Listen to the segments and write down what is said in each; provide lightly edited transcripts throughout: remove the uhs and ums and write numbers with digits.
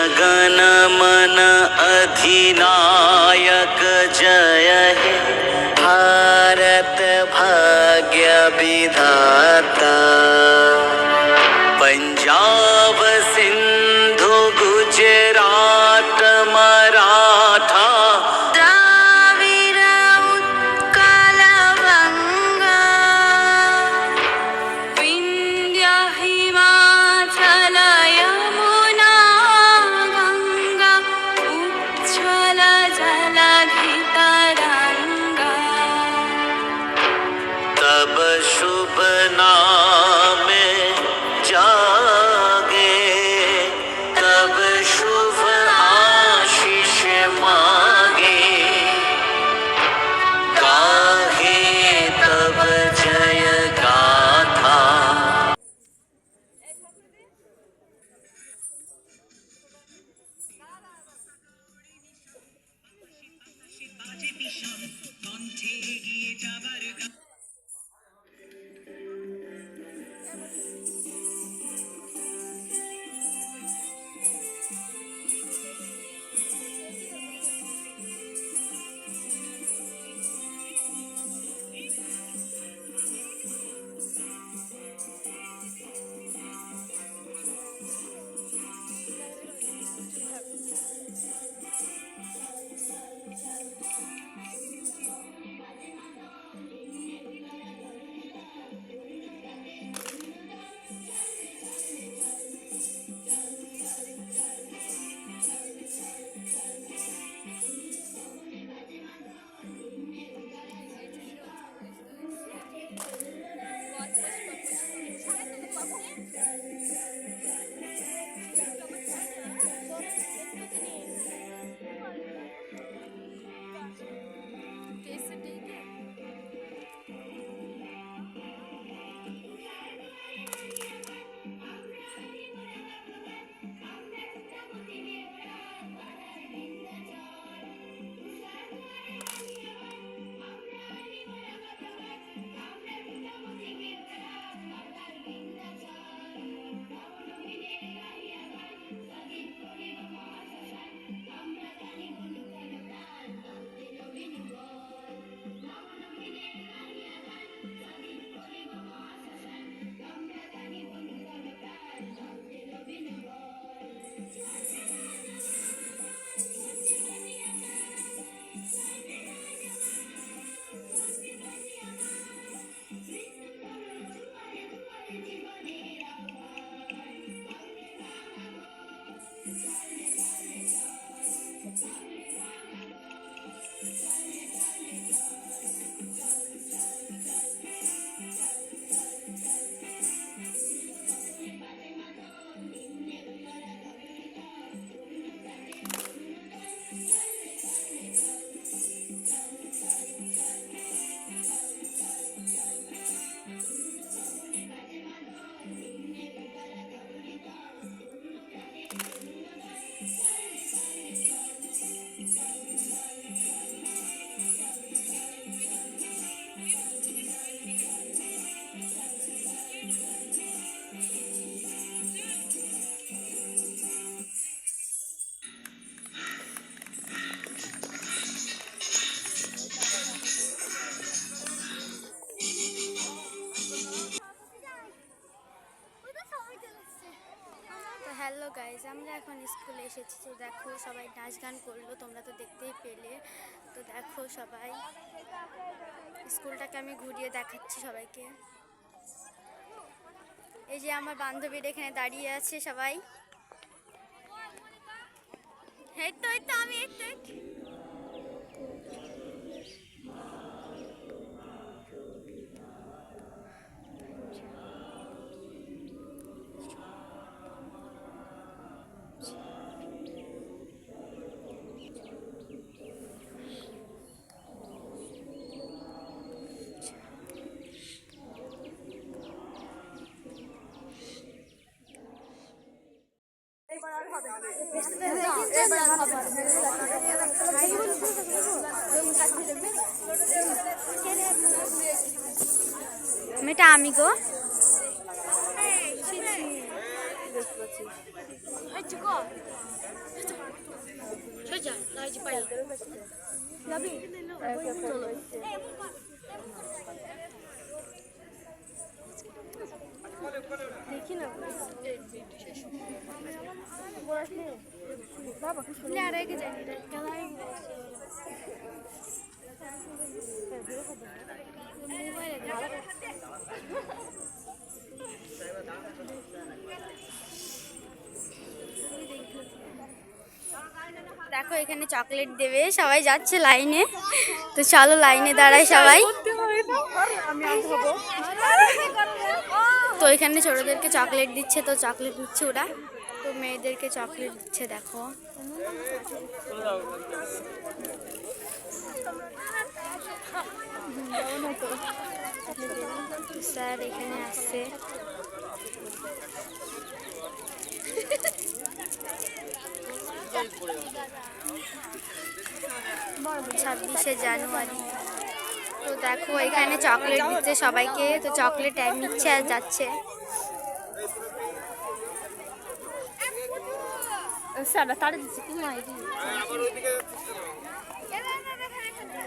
गण मन अधिनायक जय हे भारत भाग्य विधाता। पंजाब सिंधु गुजरात मराठा द्राविड़ उत्कल बंगा विंध्य हिमाचल यमुना गंगा उच्छल जलधि तरंगा। तब शुभ नाम जागे तब शुभ आशीष मांगे गाहे तब जय गाथा। হ্যালো গাইজ, আমরা এখন স্কুলে এসেছি। তো দেখো সবাই নাচ গান করলো, তোমরা তো দেখতেই পেলে। তো দেখো সবাই, স্কুলটাকে আমি ঘুরিয়ে দেখাচ্ছি সবাইকে। এই যে আমার বান্ধবীরা এখানে দাঁড়িয়ে আছে সবাই। এই তো আমি মেয়েটা আমি গো। দেখি না দেখো এখানে চকলেট দেবে, সবাই যাচ্ছে লাইনে। তো চলো লাইনে দাঁড়াই সবাই। তো এখানে ছোটদেরকে চকলেট দিচ্ছে, তো চকলেট দিচ্ছে ওরা। তো মেয়েদেরকে চকলেট দিচ্ছে দেখো। স্যার এখানে আসছে। 26শে জানুয়ারি। তো দেখো এখানে চকলেট দিচ্ছে সবাইকে। তো চকলেট নিচ্ছে আর যাচ্ছে।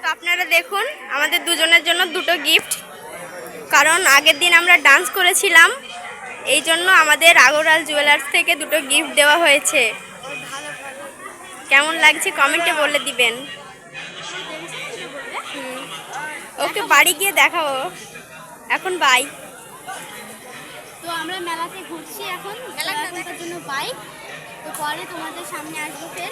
তো আপনারা দেখুন আমাদের দুজনের জন্য দুটো গিফট, কারণ আগের দিন আমরা ডান্স করেছিলাম, এই জন্য আমাদের আগরওয়াল জুয়েলার্স থেকে দুটো গিফট দেওয়া হয়েছে। কেমন লাগছে কমেন্টে বলে দিবেন। ওকে বাড়ি গিয়ে দেখাবো। এখন বাই। তো আমরা মেলাতে ঘুরছি, এখন মেলা দেখার জন্য বাই। তো পরে তোমাদের সামনে আসবো ফের।